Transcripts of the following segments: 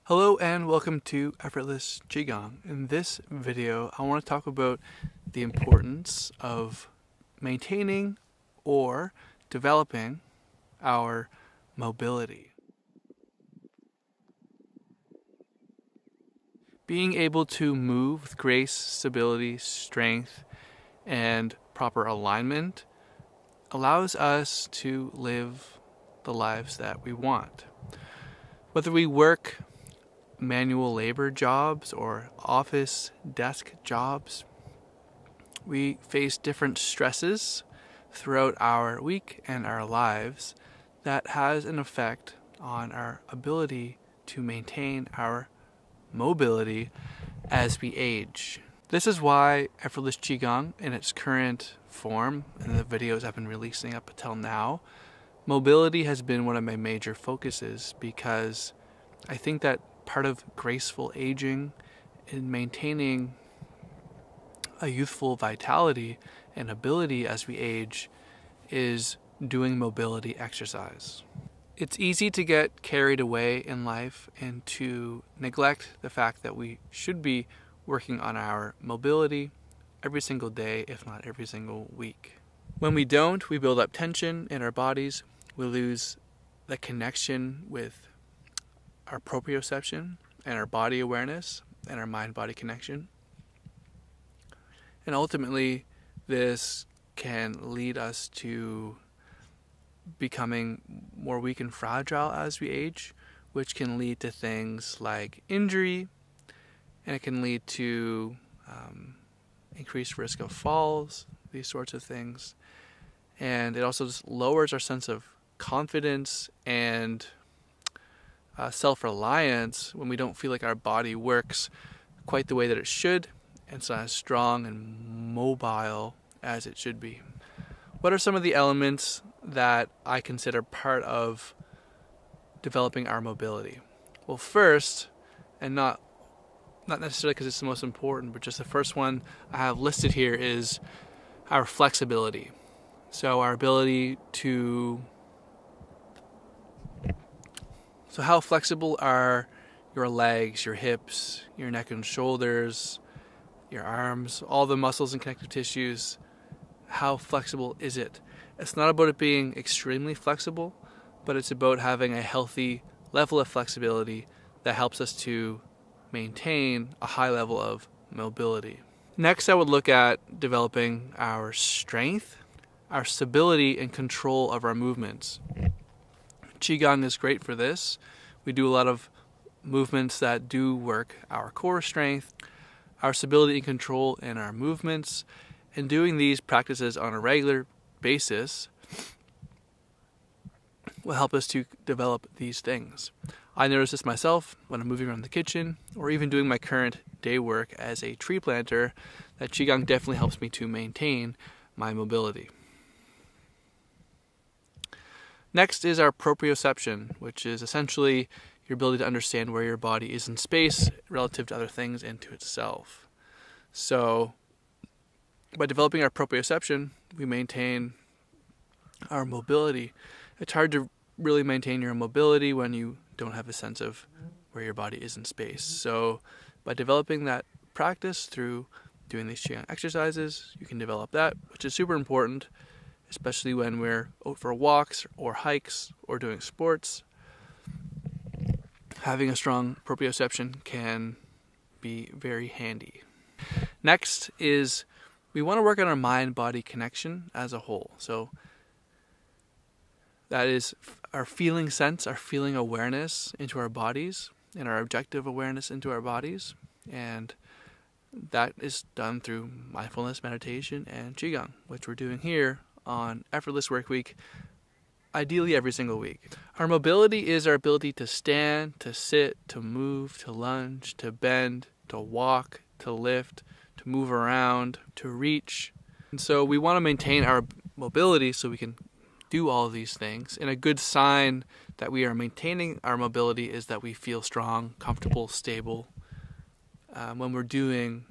Hello and welcome to Effortless Qigong. In this video, I want to talk about the importance of maintaining or developing our mobility. Being able to move with grace, stability, strength, and proper alignment allows us to live the lives that we want. Whether we work manual labor jobs or office desk jobs, we face different stresses throughout our week and our lives that has an effect on our ability to maintain our mobility as we age. This is why Effortless Qigong in its current form and the videos I've been releasing up until now, mobility has been one of my major focuses, because I think that part of graceful aging and maintaining a youthful vitality and ability as we age is doing mobility exercise. It's easy to get carried away in life and to neglect the fact that we should be working on our mobility every single day, if not every single week. When we don't, we build up tension in our bodies. We lose the connection with our proprioception and our body awareness and our mind-body connection. And ultimately, this can lead us to becoming more weak and fragile as we age, which can lead to things like injury, and it can lead to increased risk of falls, these sorts of things. And it also just lowers our sense of confidence and self-reliance when we don't feel like our body works quite the way that it should, and it's not as strong and mobile as it should be. What are some of the elements that I consider part of developing our mobility? Well, first, and not necessarily because it's the most important, but just the first one I have listed here is our flexibility. So our ability to So how flexible are your legs, your hips, your neck and shoulders, your arms, all the muscles and connective tissues? How flexible is it? It's not about it being extremely flexible, but it's about having a healthy level of flexibility that helps us to maintain a high level of mobility. Next, I would look at developing our strength, our stability and control of our movements. Qigong is great for this. We do a lot of movements that do work our core strength, our stability and control in our movements, and doing these practices on a regular basis will help us to develop these things. I notice this myself when I'm moving around the kitchen or even doing my current day work as a tree planter, that Qigong definitely helps me to maintain my mobility. Next is our proprioception, which is essentially your ability to understand where your body is in space relative to other things and to itself. So by developing our proprioception, we maintain our mobility. It's hard to really maintain your mobility when you don't have a sense of where your body is in space. So by developing that practice through doing these Qigong exercises, you can develop that, which is super important, especially when we're out for walks or hikes or doing sports. Having a strong proprioception can be very handy. Next is we want to work on our mind-body connection as a whole. So that is our feeling sense, our feeling awareness into our bodies, and our objective awareness into our bodies. And that is done through mindfulness, meditation, and Qigong, which we're doing here on Effortless Work Week, ideally every single week. Our mobility is our ability to stand, to sit, to move, to lunge, to bend, to walk, to lift, to move around, to reach. And so we want to maintain our mobility so we can do all of these things. And a good sign that we are maintaining our mobility is that we feel strong, comfortable, stable when we're doing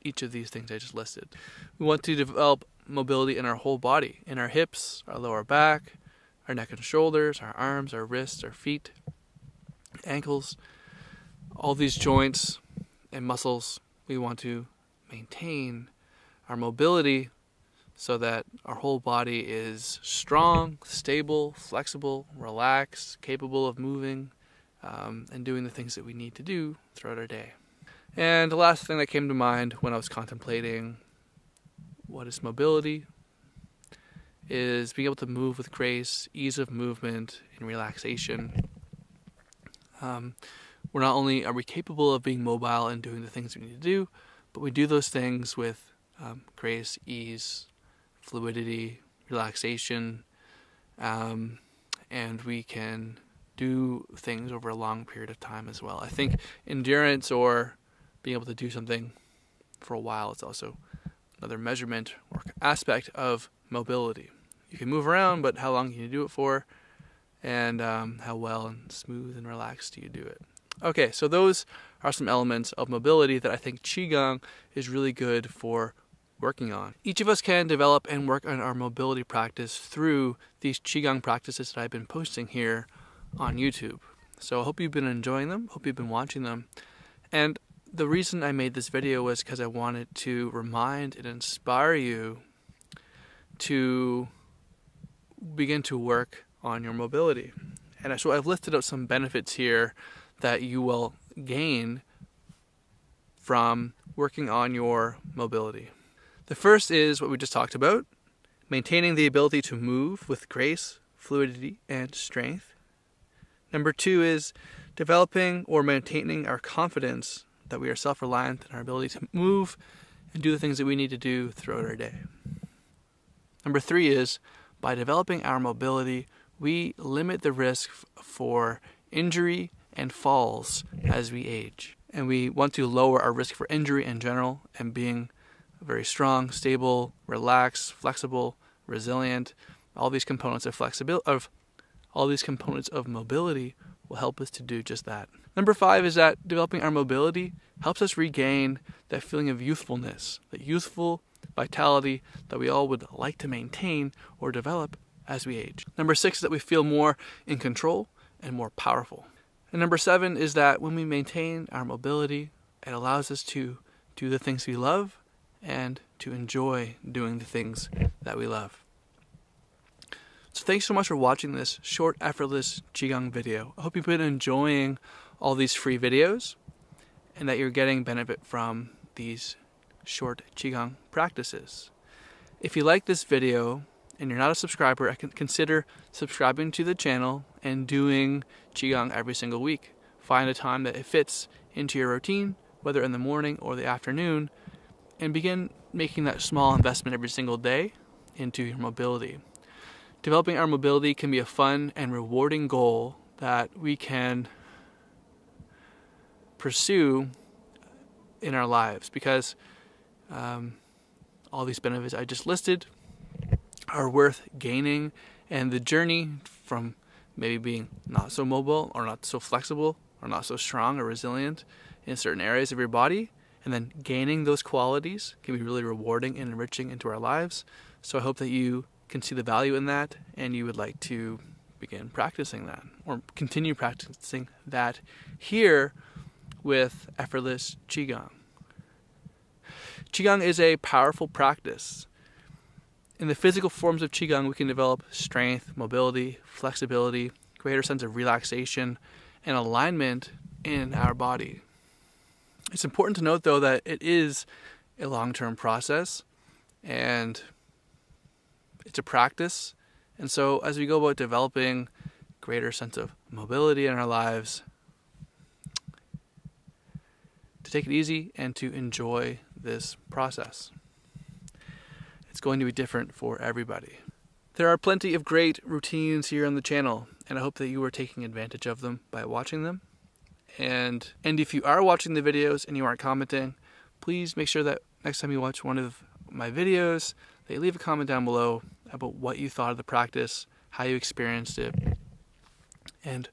each of these things I just listed. We want to develop mobility in our whole body, in our hips, our lower back, our neck and shoulders, our arms, our wrists, our feet, ankles. all these joints and muscles, we want to maintain our mobility so that our whole body is strong, stable, flexible, relaxed, capable of moving, and doing the things that we need to do throughout our day. And the last thing that came to mind when I was contemplating what is mobility is being able to move with grace, ease of movement, and relaxation. We're not only are we capable of being mobile and doing the things we need to do, but we do those things with grace, ease, fluidity, relaxation, and we can do things over a long period of time as well. I think endurance, or being able to do something for a while, is also another measurement or aspect of mobility. You can move around, but how long can you do it for? And how well and smooth and relaxed do you do it? Okay, so those are some elements of mobility that I think Qigong is really good for working on. Each of us can develop and work on our mobility practice through these Qigong practices that I've been posting here on YouTube. So I hope you've been enjoying them, hope you've been watching them. And the reason I made this video was because I wanted to remind and inspire you to begin to work on your mobility. And so I've listed out some benefits here that you will gain from working on your mobility. The first is what we just talked about, maintaining the ability to move with grace, fluidity, and strength. Number 2 is developing or maintaining our confidence that we are self-reliant in our ability to move and do the things that we need to do throughout our day. Number 3 is by developing our mobility, we limit the risk for injury and falls as we age. And we want to lower our risk for injury in general, and being very strong, stable, relaxed, flexible, resilient. All these components of mobility will help us to do just that. Number 5 is that developing our mobility helps us regain that feeling of youthfulness, that youthful vitality that we all would like to maintain or develop as we age. Number 6 is that we feel more in control and more powerful. And number 7 is that when we maintain our mobility, it allows us to do the things we love and to enjoy doing the things that we love. So thanks so much for watching this short, effortless Qigong video. I hope you've been enjoying all these free videos and that you're getting benefit from these short Qigong practices. If you like this video and you're not a subscriber, I can consider subscribing to the channel and doing Qigong every single week. Find a time that it fits into your routine, whether in the morning or the afternoon, and begin making that small investment every single day into your mobility. Developing our mobility can be a fun and rewarding goal that we can pursue in our lives, because all these benefits I just listed are worth gaining, and the journey from maybe being not so mobile or not so flexible or not so strong or resilient in certain areas of your body, and then gaining those qualities can be really rewarding and enriching into our lives. So I hope that you can see the value in that, and you would like to begin practicing that or continue practicing that here with effortless Qigong. Qigong is a powerful practice. In the physical forms of Qigong, we can develop strength, mobility, flexibility, greater sense of relaxation, and alignment in our body. It's important to note, though, that it is a long-term process, and it's a practice. And so as we go about developing greater sense of mobility in our lives, to take it easy and to enjoy this process. It's going to be different for everybody. There are plenty of great routines here on the channel, and I hope that you are taking advantage of them by watching them. And if you are watching the videos and you aren't commenting, please make sure that next time you watch one of my videos, that you leave a comment down below about what you thought of the practice, how you experienced it. And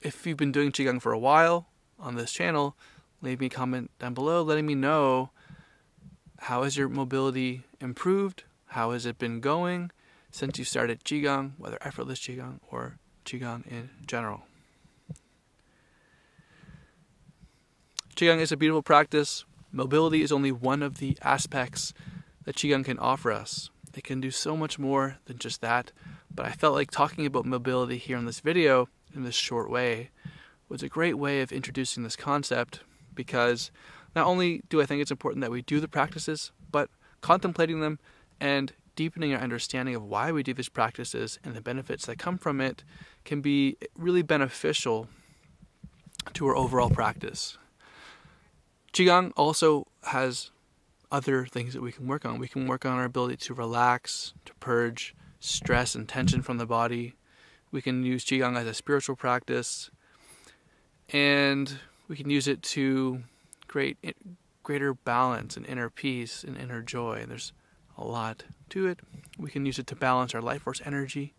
if you've been doing Qigong for a while on this channel, leave me a comment down below letting me know, how has your mobility improved? How has it been going since you started Qigong, whether effortless Qigong or Qigong in general? Qigong is a beautiful practice. Mobility is only one of the aspects that Qigong can offer us. It can do so much more than just that, but I felt like talking about mobility here in this video in this short way was a great way of introducing this concept, because not only do I think it's important that we do the practices, but contemplating them and deepening our understanding of why we do these practices and the benefits that come from it can be really beneficial to our overall practice. Qigong also has other things that we can work on. We can work on our ability to relax, to purge stress and tension from the body. We can use Qigong as a spiritual practice, and we can use it to create greater balance and inner peace and inner joy. And there's a lot to it. We can use it to balance our life force energy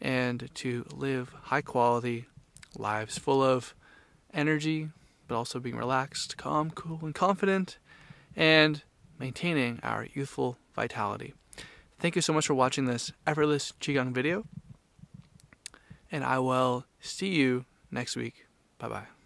and to live high quality lives full of energy, but also being relaxed, calm, cool, and confident, and maintaining our youthful vitality. Thank you so much for watching this effortless Qigong video, and I will see you next week. Bye-bye.